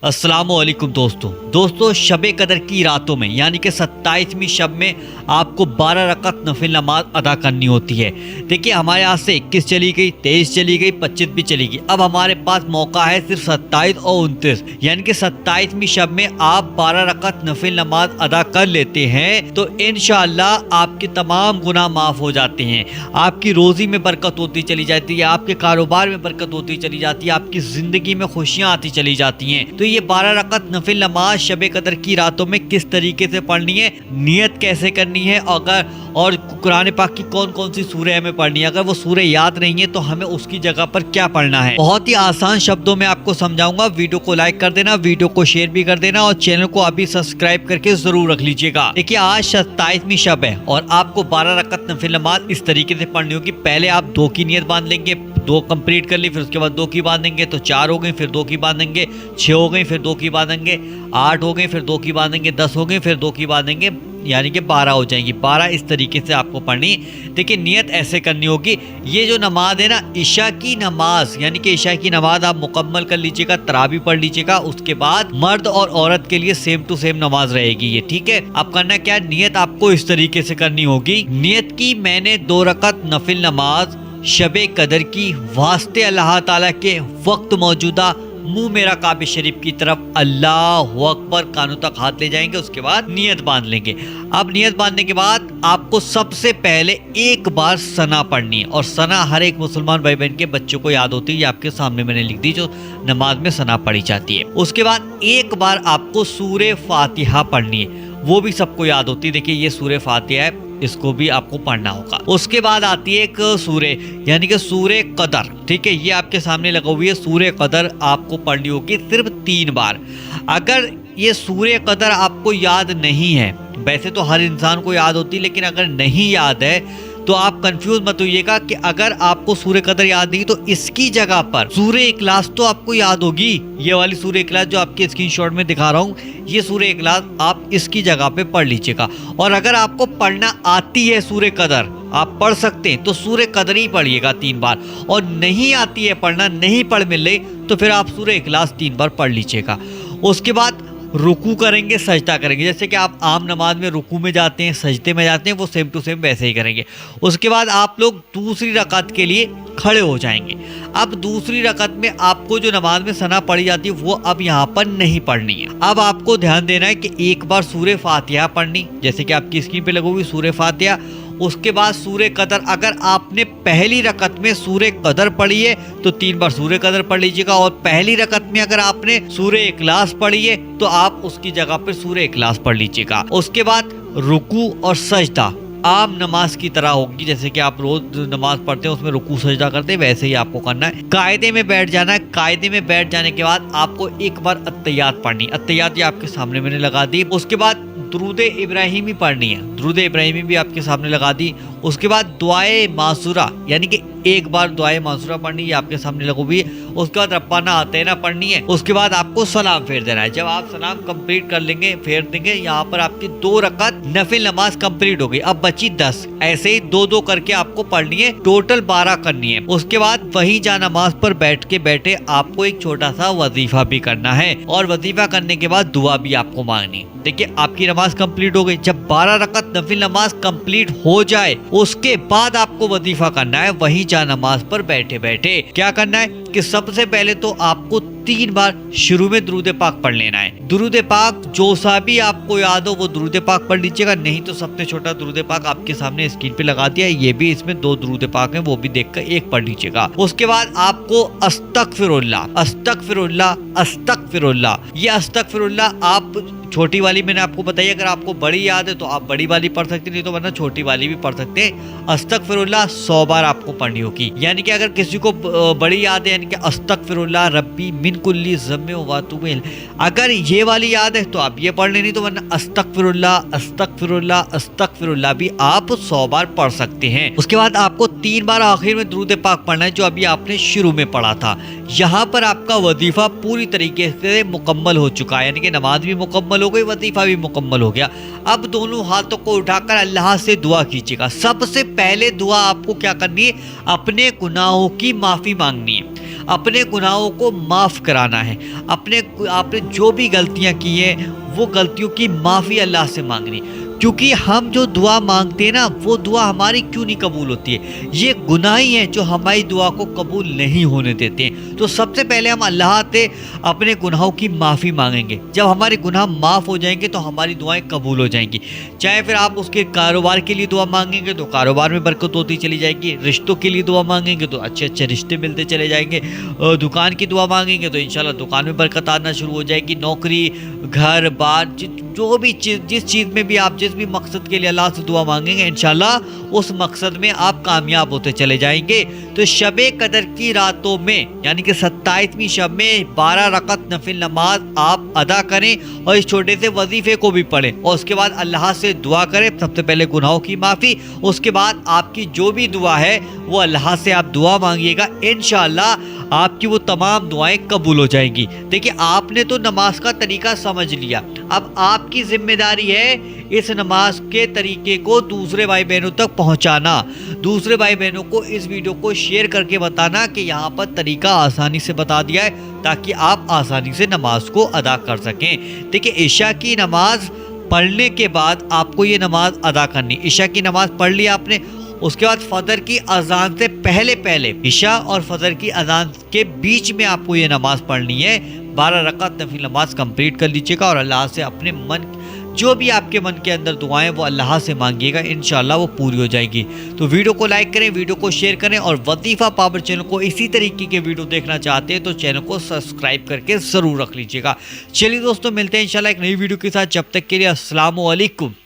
السلام علیکم دوستو شب قدر کی راتوں میں یعنی کہ 27ویں شب میں آپ کو 12 رکعت نفل نماز ادا کرنی ہوتی ہے۔ دیکھیے ہمارے ہاتھ سے 21 چلی گئی، 23 چلی گئی، 25 بھی چلی گئی۔ اب ہمارے پاس موقع ہے صرف 27 اور 29، یعنی کہ 27ویں شب میں آپ 12 رکعت نفل نماز ادا کر لیتے ہیں تو انشاءاللہ آپ کے تمام گناہ معاف ہو جاتے ہیں، آپ کی روزی میں برکت ہوتی چلی جاتی ہے، آپ کے کاروبار میں برکت ہوتی چلی جاتی ہے، آپ کی زندگی میں خوشیاں آتی چلی جاتی ہیں۔ تو یہ 12 رکعت نفل نماز شب قدر کی راتوں میں کس طریقے سے پڑھنی ہے، نیت کیسے کرنی ہے، اور قرآن پاک کی کون کون سی سورہ ہمیں پڑھنی ہے، اگر وہ سورہ یاد نہیں ہے تو ہمیں اس کی جگہ پر کیا پڑھنا ہے، بہت ہی آسان شبدوں میں آپ کو سمجھاؤں گا۔ ویڈیو کو لائک کر دینا، ویڈیو کو شیئر بھی کر دینا اور چینل کو ابھی سبسکرائب کر کے ضرور رکھ لیجئے گا۔ دیکھیے آج 27ویں شب ہے اور آپ کو 12 رکعت نفل نماز اس طریقے سے پڑھنی ہوگی۔ پہلے آپ 2 کی نیت باندھ لیں گے، 2 کمپلیٹ کر لی، پھر اس کے بعد 2 کی باندھیں گے تو 4 ہو گئی، پھر 2 کی باندھیں گے 6 ہو گئی، پھر 2 کی باندھیں گے 8 ہو گئی، پھر 2 کی باندھیں گے 10 ہو گئی، پھر 2 کی باندھیں گے یعنی کہ 12 ہو جائیں گی۔ 12 اس طریقے سے آپ کو پڑھنی۔ دیکھیں نیت ایسے کرنی ہوگی، یہ جو نماز ہے نا عشاء کی نماز، یعنی کہ عشاء کی نماز آپ مکمل کر لیجئے گا، تراویح پڑھ لیجئے گا، اس کے بعد مرد اور عورت کے لیے سیم ٹو سیم نماز رہے گی یہ، ٹھیک ہے۔ اب کرنا کیا ہے، نیت آپ کو اس طریقے سے کرنی ہوگی۔ نیت کی میں نے 2 رکعت نفل نماز شب قدر کی واسطے اللہ تعالیٰ کے وقت موجودہ منہ میرا کعبہ شریف کی طرف اللہ اکبر کانوں تک ہاتھ لے جائیں گے، اس کے بعد نیت باندھ لیں گے۔ اب نیت باندھنے کے بعد آپ کو سب سے پہلے ایک بار ثنا پڑھنی ہے، اور ثنا ہر ایک مسلمان بھائی بہن کے بچوں کو یاد ہوتی ہے، یہ آپ کے سامنے میں نے لکھ دی جو نماز میں ثنا پڑھی جاتی ہے۔ اس کے بعد ایک بار آپ کو سورہ فاتحہ پڑھنی ہے، وہ بھی سب کو یاد ہوتی ہے، دیکھیے یہ سورہ فاتحہ ہے، اس کو بھی آپ کو پڑھنا ہوگا۔ اس کے بعد آتی ہے ایک سورہ یعنی کہ سورہ قدر، ٹھیک ہے، یہ آپ کے سامنے لگا ہوئی ہے، سورہ قدر آپ کو پڑھنی ہوگی صرف 3 بار۔ اگر یہ سورہ قدر آپ کو یاد نہیں ہے، ویسے تو ہر انسان کو یاد ہوتی ہے، لیکن اگر نہیں یاد ہے تو آپ کنفیوز مت ہوئیے گا کہ اگر آپ کو سورہ قدر یاد نہیں تو اس کی جگہ پر سورہ اخلاص تو آپ کو یاد ہوگی، یہ والی سورہ اخلاص جو آپ کے اسکرین شاٹ میں دکھا رہا ہوں، یہ سورہ اخلاص آپ اس کی جگہ پہ پڑھ لیجئے گا۔ اور اگر آپ کو پڑھنا آتی ہے سورہ قدر، آپ پڑھ سکتے ہیں تو سورہ قدر ہی پڑھیے گا 3 بار، اور نہیں آتی ہے پڑھنا، نہیں پڑھ مل رہی تو پھر آپ سورہ اخلاص 3 بار پڑھ لیجئے گا۔ اس کے بعد رکوع کریں گے، سجدہ کریں گے، جیسے کہ آپ عام نماز میں رکوع میں جاتے ہیں، سجدے میں جاتے ہیں، وہ سیم ٹو سیم ویسے ہی کریں گے۔ اس کے بعد آپ لوگ دوسری رکعت کے لیے کھڑے ہو جائیں گے۔ اب دوسری رکعت میں آپ کو جو نماز میں ثنا پڑھی جاتی ہے وہ اب یہاں پر نہیں پڑھنی ہے۔ اب آپ کو دھیان دینا ہے کہ ایک بار سورہ فاتحہ پڑھنی، جیسے کہ آپ کی اسکرین پہ لگی ہوئی سورہ فاتحہ، اس کے بعد سورہ قدر۔ اگر آپ نے پہلی رکعت میں سورہ قدر پڑھی ہے تو 3 بار سورہ قدر پڑھ لیجئے گا، اور پہلی رکعت میں اگر آپ نے سورہ اخلاص پڑھی ہے تو آپ اس کی جگہ پر سورہ اخلاص پڑھ لیجئے گا۔ اس کے بعد رکوع اور سجدہ عام نماز کی طرح ہوگی، جیسے کہ آپ روز نماز پڑھتے ہیں اس میں رکوع سجدہ کرتے ہیں، ویسے ہی آپ کو کرنا ہے۔ قاعدے میں بیٹھ جانا ہے، قاعدے میں بیٹھ جانے کے بعد آپ کو ایک بار اتحیات پڑھنی، اتحیات یہ آپ کے سامنے میں نے لگا دی۔ اس کے بعد درود ابراہیمی پڑھنی ہے، درود ابراہیمی بھی آپ کے سامنے لگا دی۔ اس کے بعد دعائے معصورہ یعنی کہ ایک بار دعائے معصورہ پڑھنی، یہ آپ کے سامنے لگی ہوئی ہے۔ اس کے بعد ربنا آتینا پڑھنی ہے۔ اس کے بعد آپ کو سلام پھیر دینا ہے۔ جب آپ سلام کمپلیٹ کر لیں گے، پھیر دیں گے، یہاں پر آپ کی 2 رکعت نفل نماز کمپلیٹ ہو گئی۔ اب بچی 10، ایسے ہی 2 کر کے آپ کو پڑھنی ہے، ٹوٹل 12 کرنی ہے۔ اس کے بعد وہی جا نماز پر بیٹھے آپ کو ایک چھوٹا سا وظیفہ بھی کرنا ہے، اور وظیفہ کرنے کے بعد دعا بھی آپ کو مانگنی۔ دیکھیں آپ کی نماز کمپلیٹ ہو گئی۔ جب 12 رکعت نفل نماز کمپلیٹ ہو جائے اس کے بعد آپ کو وظیفہ کرنا ہے، وہی جا نماز پر بیٹھے کیا کرنا ہے کہ سب سے پہلے تو آپ کو 3 بار شروع میں درود پاک پڑھ لینا ہے۔ درود پاک جو سا بھی آپ کو یاد ہو وہ درود پاک پڑھ لیجیے گا، نہیں تو سب سے چھوٹا درود پاک آپ کے سامنے اسکرین پہ لگا دیا ہے، یہ بھی اس میں 2 درود پاک ہیں، وہ بھی دیکھ کر ایک پڑھ لیجیے گا۔ اس کے بعد آپ کو استغفر اللہ، استغفر اللہ، استغفر اللہ، یہ استغفر اللہ آپ چھوٹی والی میں نے آپ کو بتائی، اگر آپ کو بڑی یاد ہے تو آپ بڑی والی پڑھ سکتے ہیں، نہیں تو ورنہ چھوٹی والی بھی پڑھ سکتے ہیں۔ استغفر اللہ 100 بار آپ کو پڑھنی ہوگی، یعنی کہ اگر کسی کو بڑی یاد ہے یعنی کہ استغفر اللہ ربی من کل ذنب و اتوب الیہ، اگر یہ والی یاد ہے تو آپ یہ پڑھ لیں، نہیں تو ورنہ استغفر اللہ، استغفر اللہ، استغفر اللہ بھی آپ 100 بار پڑھ سکتے ہیں۔ اس کے بعد آپ کو 3 بار آخر میں درود پاک پڑھنا ہے جو ابھی آپ نے شروع میں پڑھا تھا۔ یہاں پر آپ کا وظیفہ پوری طریقے سے مکمل ہو چکا ہے، یعنی کہ نماز بھی مکمل ہو گئی، وظیفہ بھی مکمل ہو گیا۔ اب دونوں ہاتھوں کو اٹھا کر اللہ سے دعا کیجیے گا۔ سب سے پہلے دعا آپ کو کیا کرنی ہے، اپنے گناہوں کی معافی مانگنی ہے۔ اپنے گناہوں کو معاف کرانا ہے، آپ نے جو بھی غلطیاں کی ہیں وہ غلطیوں کی معافی اللہ سے مانگنی، کیونکہ ہم جو دعا مانگتے ہیں نا وہ دعا ہماری کیوں نہیں قبول ہوتی ہے؟ یہ گناہ ہی ہیں جو ہماری دعا کو قبول نہیں ہونے دیتے ہیں۔ تو سب سے پہلے ہم اللہ سے اپنے گناہوں کی معافی مانگیں گے۔ جب ہمارے گناہ معاف ہو جائیں گے تو ہماری دعائیں قبول ہو جائیں گی۔ چاہے پھر آپ اس کے کاروبار کے لیے دعا مانگیں گے تو کاروبار میں برکت ہوتی چلی جائے گی، رشتوں کے لیے دعا مانگیں گے تو اچھے اچھے رشتے ملتے چلے جائیں گے، دکان کی دعا مانگیں گے تو انشاءاللہ دکان میں برکت آنا شروع ہو جائے گی، نوکری، گھر بار، جو بھی چیز، جس چیز میں بھی آپ جس بھی مقصد کے لیے اللہ سے دعا مانگیں گے انشاءاللہ اس مقصد میں آپ کامیاب ہوتے چلے جائیں گے۔ تو شب قدر کی راتوں میں یعنی کہ 27ویں شب میں 12 رکعت نفل نماز آپ ادا کریں اور اس چھوٹے سے وظیفے کو بھی پڑھیں، اور اس کے بعد اللہ سے دعا کریں۔ سب سے پہلے گناہوں کی معافی، اس کے بعد آپ کی جو بھی دعا ہے وہ اللہ سے آپ دعا مانگیے گا، انشاءاللہ آپ کی وہ تمام دعائیں قبول ہو جائیں گی۔ دیکھیں آپ نے تو نماز کا طریقہ سمجھ لیا، اب آپ کی ذمہ داری ہے اس نماز کے طریقے کو دوسرے بھائی بہنوں تک پہنچانا، دوسرے بھائی بہنوں کو اس ویڈیو کو شیئر کر کے بتانا کہ یہاں پر طریقہ آسانی سے بتا دیا ہے تاکہ آپ آسانی سے نماز کو ادا کر سکیں۔ دیکھیں عشاء کی نماز پڑھنے کے بعد آپ کو یہ نماز ادا کرنی، عشاء کی نماز پڑھ لی آپ نے، اس کے بعد فجر کی اذان سے پہلے عشاء اور فجر کی اذان کے بیچ میں آپ کو یہ نماز پڑھنی ہے۔ 12 رکعت نفل نماز کمپلیٹ کر لیجیے گا اور اللہ سے اپنے من جو بھی آپ کے من کے اندر دعائیں وہ اللہ سے مانگیے گا، انشاءاللہ وہ پوری ہو جائے گی۔ تو ویڈیو کو لائک کریں، ویڈیو کو شیئر کریں، اور وظیفہ پاور چینل کو اسی طریقے کے ویڈیو دیکھنا چاہتے ہیں تو چینل کو سبسکرائب کر کے ضرور رکھ لیجیے گا۔ چلیے دوستوں ملتے ہیں انشاءاللہ ایک نئی ویڈیو کے ساتھ، جب تک کے لیے السلام علیکم۔